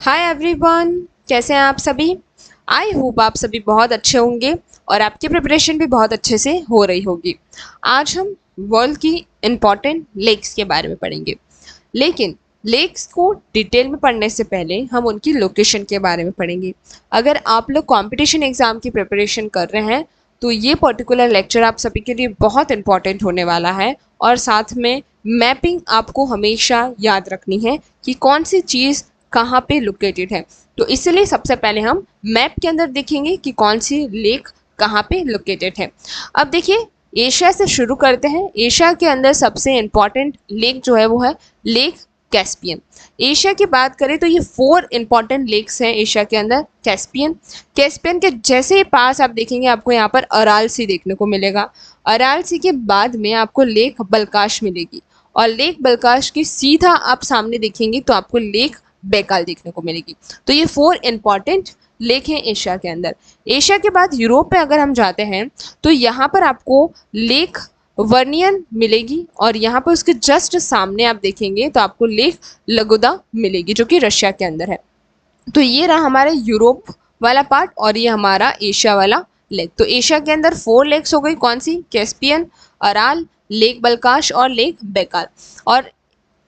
Hi everyone, कैसे हैं आप सभी। आई होप आप सभी बहुत अच्छे होंगे और आपकी प्रिपरेशन भी बहुत अच्छे से हो रही होगी। आज हम वर्ल्ड की इम्पॉर्टेंट लेक्स के बारे में पढ़ेंगे, लेकिन लेक्स को डिटेल में पढ़ने से पहले हम उनकी लोकेशन के बारे में पढ़ेंगे। अगर आप लोग कंपटीशन एग्जाम की प्रिपरेशन कर रहे हैं तो ये पर्टिकुलर लेक्चर आप सभी के लिए बहुत इंपॉर्टेंट होने वाला है। और साथ में मैपिंग आपको हमेशा याद रखनी है कि कौन सी चीज़ कहाँ पे लोकेटेड है। तो इसलिए सबसे पहले हम मैप के अंदर देखेंगे कि कौन सी लेक कहाँ पे लोकेटेड है। अब देखिए, एशिया से शुरू करते हैं। एशिया के अंदर सबसे इम्पॉर्टेंट लेक जो है वो है लेक कैस्पियन। एशिया की बात करें तो ये 4 इंपॉर्टेंट लेक्स हैं एशिया के अंदर। कैस्पियन कैस्पियन के जैसे ही पास आप देखेंगे आपको यहाँ पर अराल सी देखने को मिलेगा। अराल सी के बाद में आपको लेक बलकाश मिलेगी और लेक बलकाश की सीधा आप सामने देखेंगे तो आपको लेक बैकाल देखने को मिलेगी। तो ये 4 इंपॉर्टेंट लेक हैं एशिया के अंदर। एशिया के बाद यूरोप में अगर हम जाते हैं तो यहाँ पर आपको लेक वर्नियन मिलेगी और यहाँ पर उसके जस्ट सामने आप देखेंगे तो आपको लेक लगोदा मिलेगी जो कि रशिया के अंदर है। तो ये रहा हमारे यूरोप वाला पार्ट और ये हमारा एशिया वाला लेक। तो एशिया के अंदर 4 लेक्स हो गई, कौन सी? कैस्पियन, अराल, लेक बलकाश और लेक बैकाल। और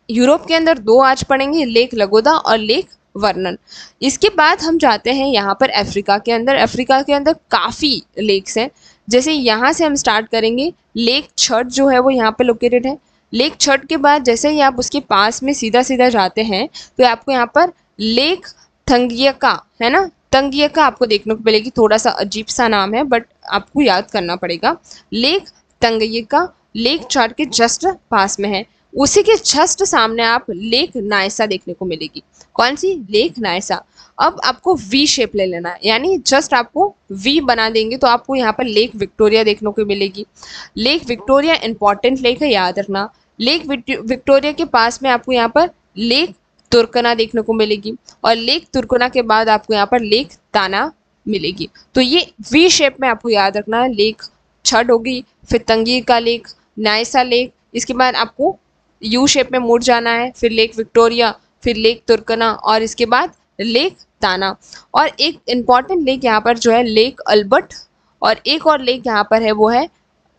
यूरोप के अंदर 2 आज पढ़ेंगे, लेक लगोदा और लेक वर्नन। इसके बाद हम जाते हैं यहाँ पर अफ्रीका के अंदर। अफ्रीका के अंदर काफ़ी लेक्स हैं। जैसे यहाँ से हम स्टार्ट करेंगे, लेक छठ जो है वो यहाँ पे लोकेटेड है। लेक छठ के बाद जैसे ही आप उसके पास में सीधा सीधा जाते हैं तो आपको यहाँ पर लेक थंगियका है ना, तंगियका आपको देखने को मिलेगी। थोड़ा सा अजीब सा नाम है बट आपको याद करना पड़ेगा। लेक तंगियका लेक छठ के जस्ट पास में है। उसी के जस्ट सामने आप लेक नायसा देखने को मिलेगी। कौन सी? लेक नायसा। अब आपको वी शेप ले लेना है, यानी जस्ट आपको वी बना देंगे तो आपको यहाँ पर लेक विक्टोरिया देखने को मिलेगी। लेक विक्टोरिया इंपॉर्टेंट लेक है, याद रखना। लेक विक्टोरिया के पास में आपको यहाँ पर लेक तुर्कना देखने को मिलेगी और लेक तुर्कना के बाद आपको यहाँ पर लेक ताना मिलेगी। तो ये वी शेप में आपको याद रखना है। लेक छठ होगी, फिर तंगीर का लेक, नायसा लेक, इसके बाद आपको यू शेप में मुड़ जाना है, फिर लेक विक्टोरिया, फिर लेक तुर्कना और इसके बाद लेक ताना। और एक इम्पॉर्टेंट लेक यहाँ पर जो है लेक अल्बर्ट और एक और लेक यहाँ पर है वो है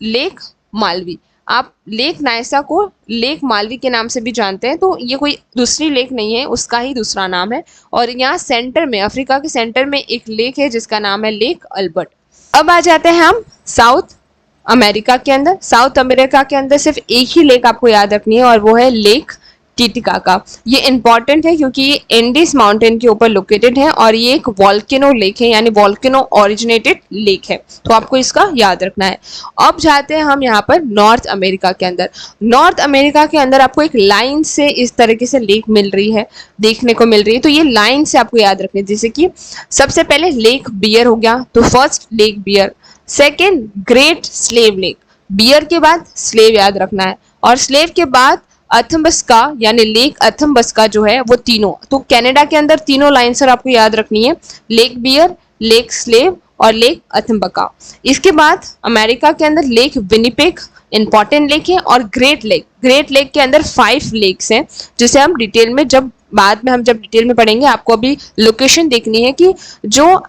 लेक मालवी। आप लेक नायसा को लेक मालवी के नाम से भी जानते हैं, तो ये कोई दूसरी लेक नहीं है, उसका ही दूसरा नाम है। और यहाँ सेंटर में, अफ्रीका के सेंटर में एक लेक है जिसका नाम है लेक अल्बर्ट। अब आ जाते हैं हम साउथ अमेरिका के अंदर। साउथ अमेरिका के अंदर सिर्फ एक ही लेक आपको याद रखनी है और वो है लेक टिटिकाका। ये इंपॉर्टेंट है क्योंकि ये एंडीज माउंटेन के ऊपर लोकेटेड है और ये एक वॉल्केनो लेक है, यानी वॉल्केनो ओरिजिनेटेड लेक है, तो आपको इसका याद रखना है। अब जाते हैं हम यहाँ पर नॉर्थ अमेरिका के अंदर। नॉर्थ अमेरिका के अंदर आपको एक लाइन से इस तरीके से लेक मिल रही है, देखने को मिल रही है। तो ये लाइन से आपको याद रखनी है, जैसे कि सबसे पहले लेक बियर हो गया, तो first lake Bear. Second Great Slave lake, Bear के बाद स्लेव याद रखना है। और स्लेव के बाद अथम्बस्का यानी लेक अथम्बस्का जो है वो तीनों। तो कनाडा के अंदर तीनों लाइन सर आपको याद रखनी है, लेक बियर, लेक स्लेव और लेक अथम्बका। इसके बाद अमेरिका के अंदर लेक विनिपेग इंपॉर्टेंट लेक है और ग्रेट लेक। ग्रेट लेक के अंदर 5 लेक्स हैं जिसे हम डिटेल में जब बाद में हम जब डिटेल में पढ़ेंगे। आपको अभी लोकेशन देखनी है कि जो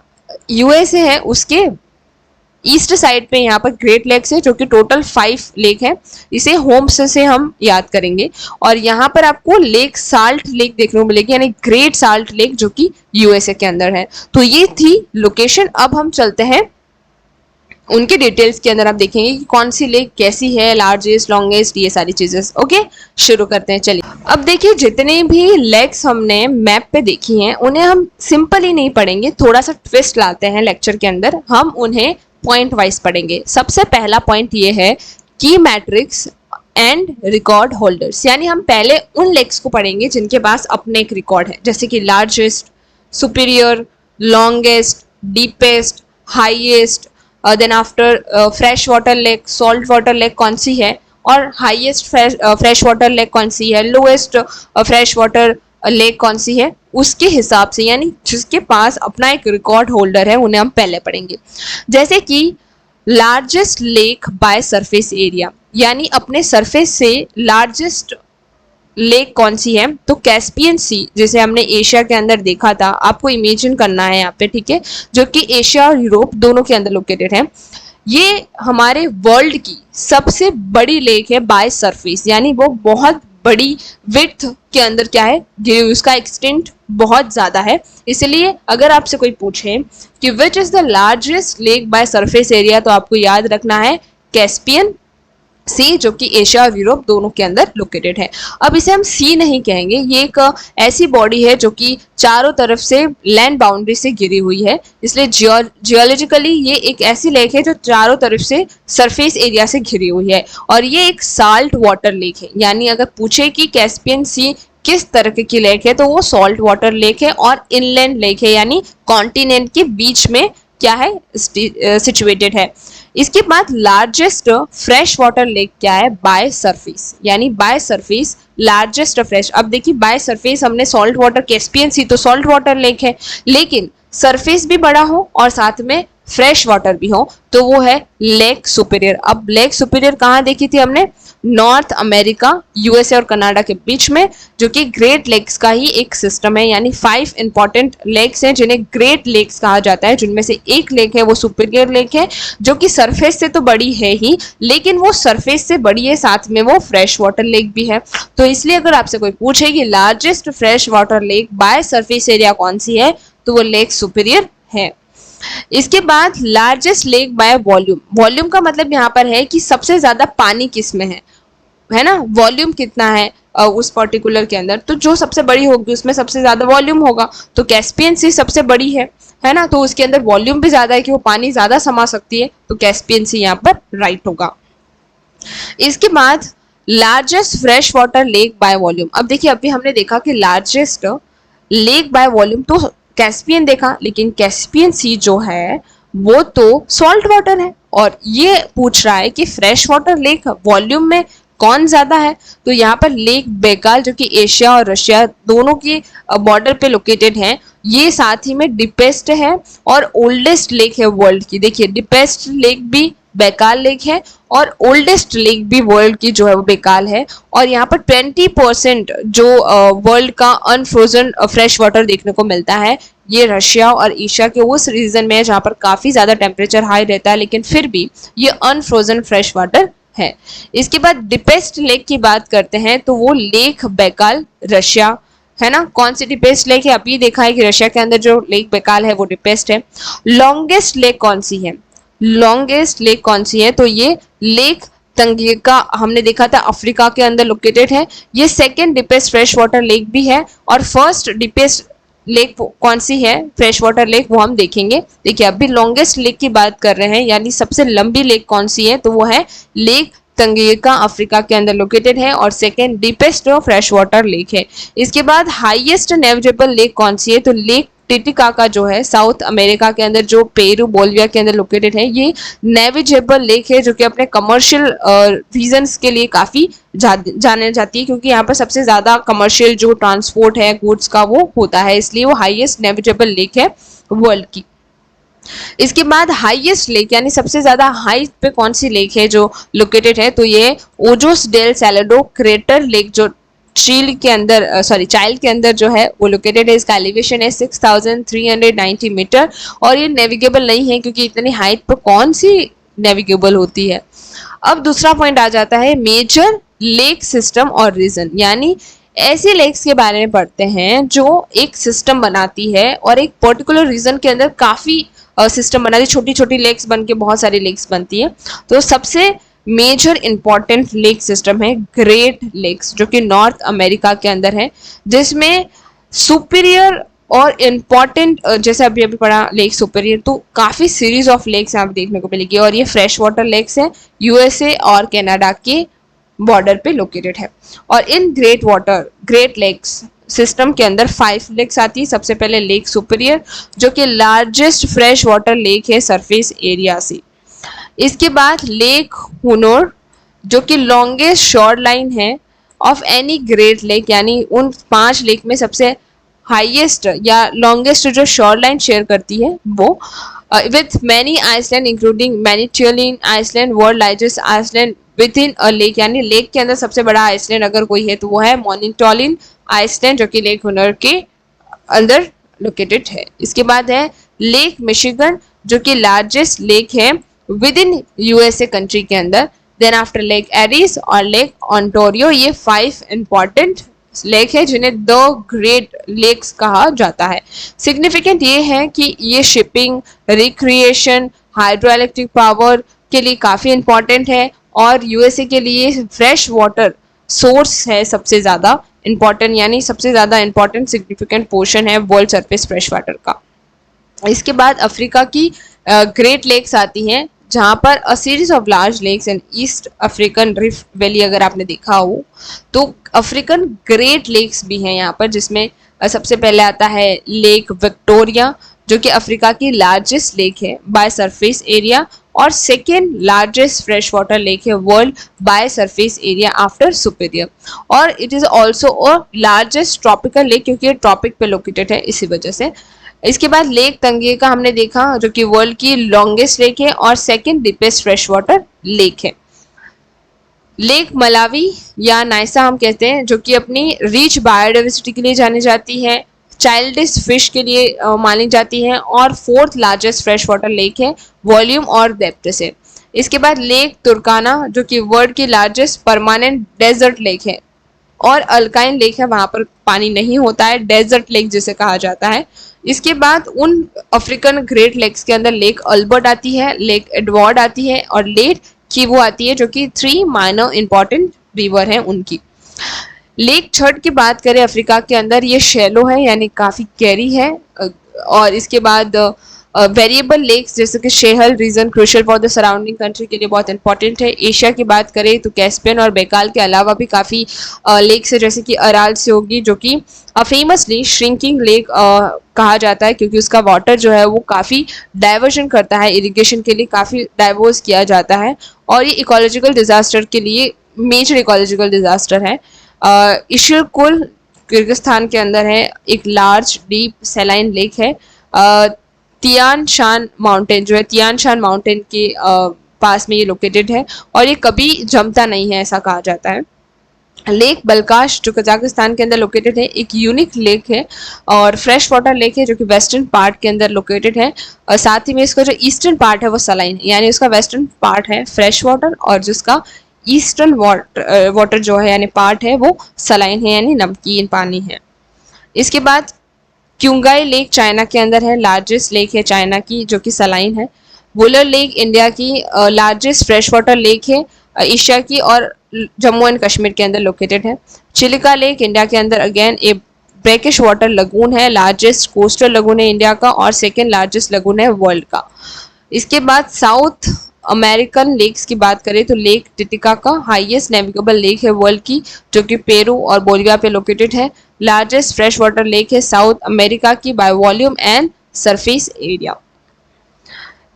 यूएसए है उसके ईस्ट साइड पे यहाँ पर ग्रेट लेक्स है जो कि टोटल 5 लेक है। इसे होम्स से हम याद करेंगे। और यहाँ पर आपको लेक साल्ट लेक देखने को मिलेगी, यानी ग्रेट साल्ट लेक जो कि यूएसए के अंदर है। तो ये थी लोकेशन। अब हम चलते हैं उनके डिटेल्स के अंदर। आप देखेंगे कि कौन सी लेक कैसी है, लार्जेस्ट, लॉन्गेस्ट, ये सारी चीजें। ओके, शुरू करते हैं। चलिए, अब देखिए जितने भी लेक्स हमने मैप पे देखी हैं उन्हें हम सिंपल ही नहीं पढ़ेंगे, थोड़ा सा ट्विस्ट लाते हैं लेक्चर के अंदर। हम उन्हें पॉइंट वाइज पढ़ेंगे। सबसे पहला पॉइंट ये है की मैट्रिक्स एंड रिकॉर्ड होल्डर्स, यानी हम पहले उन लेक्स को पढ़ेंगे जिनके पास अपने एक रिकॉर्ड है, जैसे कि largest, Superior, longest, deepest, highest, then after fresh water lake, salt water lake कौन सी है, और हाईएस्ट फ्रेश वाटर लेक कौन सी है, लोएस्ट फ्रेश वाटर लेक कौन सी है, उसके हिसाब से, यानी जिसके पास अपना एक रिकॉर्ड होल्डर है उन्हें हम पहले पढ़ेंगे। जैसे कि largest lake bye surface area, यानी अपने सरफेस से लार्जेस्ट लेक कौन सी है, तो कैस्पियन सी, जिसे हमने एशिया के अंदर देखा था, आपको इमेजिन करना है यहाँ पे, ठीक है, जो कि एशिया और यूरोप दोनों के अंदर लोकेटेड है। ये हमारे वर्ल्ड की सबसे बड़ी लेक है बाय सरफेस, यानी वो बहुत बड़ी विड्थ के अंदर क्या है, उसका एक्सटेंट बहुत ज्यादा है। इसलिए अगर आपसे कोई पूछे कि which is the largest lake bye surface area, तो आपको याद रखना है कैस्पियन सी, जो कि एशिया और यूरोप दोनों के अंदर लोकेटेड है। अब इसे हम सी नहीं कहेंगे, ये एक ऐसी बॉडी है जो कि चारों तरफ से लैंड बाउंड्री से घिरी हुई है, इसलिए जियोलॉजिकली ये एक ऐसी लेक है जो चारों तरफ से सरफेस एरिया से घिरी हुई है, और ये एक साल्ट वाटर लेक है। यानी अगर पूछे कि कैस्पियन सी किस तरह की लेक है, तो वो सॉल्ट वाटर लेक है और इनलैंड लेक है, यानी कॉन्टिनेंट के बीच में क्या है, सिचुएटेड है। इसके बाद लार्जेस्ट फ्रेश वाटर लेक क्या है, बाय सरफेस, यानी बाय सरफेस लार्जेस्ट फ्रेश। अब देखिए बाय सरफेस हमने सॉल्ट वाटर, कैस्पियन सी तो सॉल्ट वाटर लेक है, लेकिन सरफेस भी बड़ा हो और साथ में फ्रेश वाटर भी हो, तो वो है लेक सुपीरियर। अब लेक सुपीरियर कहाँ देखी थी हमने, नॉर्थ अमेरिका, यूएसए और कनाडा के बीच में, जो कि ग्रेट लेक्स का ही एक सिस्टम है। यानी 5 इंपॉर्टेंट लेक्स हैं जिन्हें ग्रेट लेक्स कहा जाता है, जिनमें से एक लेक है वो सुपीरियर लेक है, जो कि सरफेस से तो बड़ी है ही, लेकिन वो सरफेस से बड़ी है, साथ में वो फ्रेश वाटर लेक भी है। तो इसलिए अगर आपसे कोई पूछे कि largest fresh water lake bye surface area कौन सी है, तो वो लेक सुपीरियर है। इसके बाद largest lake by volume, volume का मतलब यहाँ पर है कि सबसे ज्यादा पानी किस में है ना, वॉल्यूम कितना है उस पर्टिकुलर के अंदर, तो जो सबसे बड़ी होगी उसमें सबसे ज्यादा वॉल्यूम होगा। तो कैस्पियन सी सबसे बड़ी है ना, तो उसके अंदर वॉल्यूम भी ज्यादा है कि वो पानी ज्यादा समा सकती है, तो कैस्पियन सी यहाँ पर राइट होगा। इसके बाद largest fresh water lake by volume. अब देखिए अभी हमने देखा कि लार्जेस्ट लेक बाय वॉल्यूम तो कैस्पियन देखा, लेकिन कैस्पियन सी जो है वो तो सॉल्ट वाटर है, और ये पूछ रहा है कि फ्रेश वाटर लेक वॉल्यूम में कौन ज्यादा है, तो यहाँ पर लेक बेकाल, जो कि एशिया और रशिया दोनों के बॉर्डर पे लोकेटेड है, ये साथ ही में डीपेस्ट है और ओल्डेस्ट लेक है वर्ल्ड की। देखिए डीपेस्ट लेक भी बेकाल लेक है और ओल्डेस्ट लेक भी वर्ल्ड की जो है वो बेकाल है, और यहाँ पर 20% जो वर्ल्ड का अनफ्रोजन फ्रेश वाटर देखने को मिलता है, ये रशिया और एशिया के उस रीजन में है जहाँ पर काफी ज्यादा टेम्परेचर हाई रहता है, लेकिन फिर भी ये अनफ्रोजन फ्रेश वाटर है। इसके बाद डीपेस्ट लेक की बात करते हैं, तो वो लेक बेकाल रशिया है ना, कौन सी डीपेस्ट लेक है, अभी देखा है कि रशिया के अंदर जो लेक बेकाल है वो डीपेस्ट है। लॉन्गेस्ट लेक कौन सी है, लॉन्गेस्ट लेक कौन सी है, तो ये लेक तंगिका हमने देखा था अफ्रीका के अंदर लोकेटेड है, ये second deepest fresh water lake भी है, और फर्स्ट डीपेस्ट लेक कौन सी है फ्रेश वाटर लेक वो हम देखेंगे। देखिए अभी लॉन्गेस्ट लेक की बात कर रहे हैं, यानी सबसे लंबी लेक कौन सी है, तो वो है लेक तंगिका अफ्रीका के अंदर लोकेटेड है, और second deepest fresh water lake है। इसके बाद हाईएस्ट नेविगेबल लेक कौन सी है, तो लेक टिटिकाका जो है साउथ अमेरिका के अंदर, जो पेरू बोलिविया के अंदर लोकेटेड है, ये नेविगेबल लेक है, जो कि अपने कमर्शियल रीजंस के लिए काफी जाने जाती है, क्योंकि यहाँ पर सबसे ज्यादा कमर्शियल जो ट्रांसपोर्ट है गुड्स का वो होता है, इसलिए वो हाईएस्ट नेविगेबल लेक है वर्ल्ड की। इसके बाद हाईएस्ट लेक यानी सबसे ज्यादा हाइट पे कौन सी लेक है जो लोकेटेड है, तो ये ओजोस डेल सैलाडो क्रेटर लेक, जो चाइल्ड के अंदर जो है वो लोकेटेड है। इसका एलिवेशन है 6390 मीटर, और ये नेविगेबल नहीं है, क्योंकि इतनी हाइट पर कौन सी नेविगेबल होती है। अब दूसरा पॉइंट आ जाता है मेजर लेक सिस्टम और रीजन, यानी ऐसी लेक्स के बारे में पढ़ते हैं जो एक सिस्टम बनाती है और एक पर्टिकुलर रीजन के अंदर काफी सिस्टम बनाती है, छोटी छोटी लेक्स बन के बहुत सारी लेक्स बनती है। तो सबसे मेजर इंपॉर्टेंट लेक सिस्टम है ग्रेट लेक्स, जो कि नॉर्थ अमेरिका के अंदर है, जिसमें सुपीरियर और इम्पॉर्टेंट, जैसे अभी अभी पढ़ा लेक सुपीरियर, तो काफी सीरीज ऑफ लेक्स आप देखने को मिलेगी, और ये फ्रेश वाटर लेक्स है, यूएसए और कनाडा के बॉर्डर पे लोकेटेड है। और इन ग्रेट लेक्स सिस्टम के अंदर 5 लेक्स आती है। सबसे पहले लेक सुपीरियर, जो कि लार्जेस्ट फ्रेश वाटर लेक है सरफेस एरिया से। इसके बाद लेक हुनोर, जो कि लॉन्गेस्ट शोर लाइन है ऑफ एनी ग्रेट लेक, यानी उन 5 लेक में सबसे हाईएस्ट या लॉन्गेस्ट जो शोर लाइन शेयर करती है वो। with many island including Manitoulin Island, world largest island within a lake, यानी लेक के अंदर सबसे बड़ा आइसलैंड अगर कोई है तो वो है मोनिटोलिन आइसलैंड जो कि लेक हुनर के अंदर लोकेटेड है। इसके बाद है लेक मिशिगन जो कि लार्जेस्ट लेक है विद इन यूएसए कंट्री के अंदर। देन आफ्टर लेक एरिस और लेक ऑन्टोरियो, ये 5 इंपॉर्टेंट लेक है जिन्हें द ग्रेट लेक्स कहा जाता है। सिग्निफिकेंट ये है कि ये shipping, recreation, hydro electric power के लिए काफ़ी इंपॉर्टेंट है और यूएसए के लिए फ्रेश वाटर सोर्स है सबसे ज़्यादा इंपॉर्टेंट, यानी सबसे ज़्यादा इंपॉर्टेंट सिग्निफिकेंट पोर्शन है वर्ल्ड सरफेस फ्रेश वाटर का। इसके बाद अफ्रीका की ग्रेट लेक्स आती हैं जहाँ पर a series of large lakes in East African Rift Valley, अगर आपने देखा हो तो अफ्रीकन ग्रेट लेक्स भी हैं यहाँ पर, जिसमें सबसे पहले आता है लेक विक्टोरिया जो कि अफ्रीका की लार्जेस्ट लेक है बाय सरफेस एरिया और second largest fresh water lake है world by surface area after Superior, और it is also a largest tropical lake क्योंकि ये ट्रॉपिक पे लोकेटेड है इसी वजह से। इसके बाद लेक तंगेका हमने देखा जो कि वर्ल्ड की लॉन्गेस्ट लेक है और second deepest fresh water lake है। लेक मलावी या नाइसा हम कहते हैं जो कि अपनी रिच बायोडाइवर्सिटी के लिए जानी जाती है, चाइल्डिश फिश के लिए मानी जाती है और 4th largest fresh water lake है वॉल्यूम और डेप्थ से। इसके बाद लेक तुर्काना जो कि वर्ल्ड की लार्जेस्ट परमानेंट डेजर्ट लेक है और अल्काइन लेक है, वहाँ पर पानी नहीं होता है, डेजर्ट लेक जिसे कहा जाता है। इसके बाद उन अफ्रीकन ग्रेट लेक्स के अंदर लेक अल्बर्ट आती है, लेक एडवर्ड आती है और लेक किवू आती है जो कि 3 माइनर इंपॉर्टेंट रिवर हैं उनकी। लेक छठ की बात करें अफ्रीका के अंदर, ये शैलो है यानी काफ़ी गहरी है, और इसके बाद वेरिएबल लेक्स जैसे कि Sahel region crucial for the surrounding country के लिए बहुत इंपॉर्टेंट है। एशिया की बात करें तो कैस्पियन और बेकाल के अलावा भी काफ़ी लेक्स है जैसे कि अराल से होगी जो कि फेमसली श्रिंकिंग लेक कहा जाता है क्योंकि उसका वाटर जो है वो काफ़ी डाइवर्जन करता है, इरिगेशन के लिए काफ़ी डाइवर्स किया जाता है और ये इकोलॉजिकल डिजास्टर के लिए मेजर इकोलॉजिकल डिजास्टर है। इशिरकुल किर्गिस्तान के अंदर है, एक लार्ज डीप सेलाइन लेक है। तियान शान माउंटेन जो है तियान शान माउंटेन के पास में ये लोकेटेड है और ये कभी जमता नहीं है ऐसा कहा जाता है। लेक बलकाश जो कजाकिस्तान के अंदर लोकेटेड है, एक यूनिक लेक है और फ्रेश वाटर लेक है जो कि वेस्टर्न पार्ट के अंदर लोकेटेड है और साथ ही में इसका जो ईस्टर्न पार्ट है वो सलाइन है, यानी उसका वेस्टर्न पार्ट है फ्रेश वाटर और जिसका ईस्टर्न वाटर जो है यानी पार्ट है वो सलाइन है यानी नमकीन पानी है। इसके बाद क्यूंगाई लेक चाइना के अंदर है, लार्जेस्ट लेक है चाइना की जो कि सलाइन है। वुलर लेक इंडिया की लार्जेस्ट फ्रेश वाटर लेक है एशिया की और जम्मू एंड कश्मीर के अंदर लोकेटेड है। चिलिका लेक इंडिया के अंदर अगेन ए ब्रेकिश वाटर लगून है, लार्जेस्ट कोस्टल लगून है इंडिया का और सेकेंड लार्जेस्ट लगून है वर्ल्ड का। इसके बाद साउथ अमेरिकन लेक्स की बात करें तो lake Titicaca highest navigable lake है वर्ल्ड की जो कि पेरू और बोलिविया पे लोकेटेड है। लार्जेस्ट फ्रेश वाटर लेक है साउथ अमेरिका की by volume and surface area.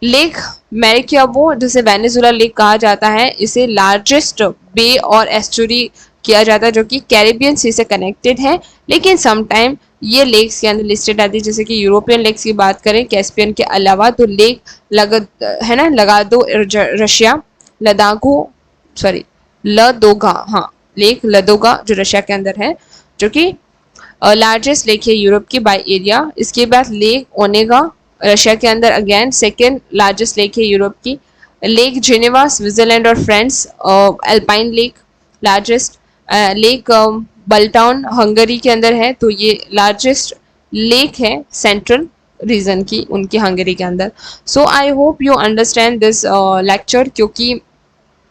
Lake Maracaibo जिसे वेनेजुला लेक कहा जाता है, इसे लार्जेस्ट बे और एस्चुरी किया जाता है जो कि कैरिबियन सी से कनेक्टेड है, लेकिन समटाइम ये लेक्स के अंदर लिस्टेड आती है जैसे कि यूरोपियन लेक्स की बात करें कैस्पियन के अलावा तो लेक है ना लगादो रशिया, लदोगा, हाँ लेक लदोगा जो रशिया के अंदर है जो कि लार्जेस्ट लेक है यूरोप की बाय एरिया। इसके बाद लेक ओनेगा रशिया के अंदर अगेन सेकेंड लार्जेस्ट लेक है यूरोप की। लेक जेनेवा स्विट्जरलैंड और France Alpine lake largest. Lake Balaton Hungary के अंदर है तो ये लार्जेस्ट लेक है सेंट्रल रीजन की उनकी हंगरी के अंदर। So I hope you understand this lecture, क्योंकि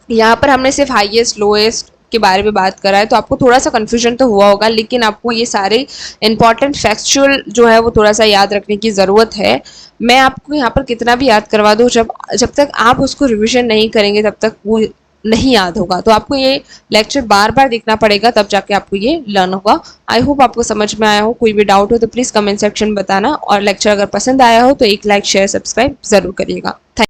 यहाँ पर हमने सिर्फ हाईएस्ट लोएस्ट के बारे में बात करा है तो आपको थोड़ा सा कन्फ्यूजन तो हुआ होगा, लेकिन आपको ये सारे इंपॉर्टेंट फैक्चुअल जो है वो थोड़ा सा याद रखने की ज़रूरत है। मैं आपको यहाँ पर कितना भी याद करवा दूँ, जब तक आप उसको रिविजन नहीं करेंगे तब तक वो नहीं याद होगा। तो आपको ये लेक्चर बार बार देखना पड़ेगा तब जाके आपको ये लर्न होगा। आई होप आपको समझ में आया हो। कोई भी डाउट हो तो प्लीज़ कमेंट सेक्शन बताना और लेक्चर अगर पसंद आया हो तो एक लाइक शेयर सब्सक्राइब ज़रूर करिएगा।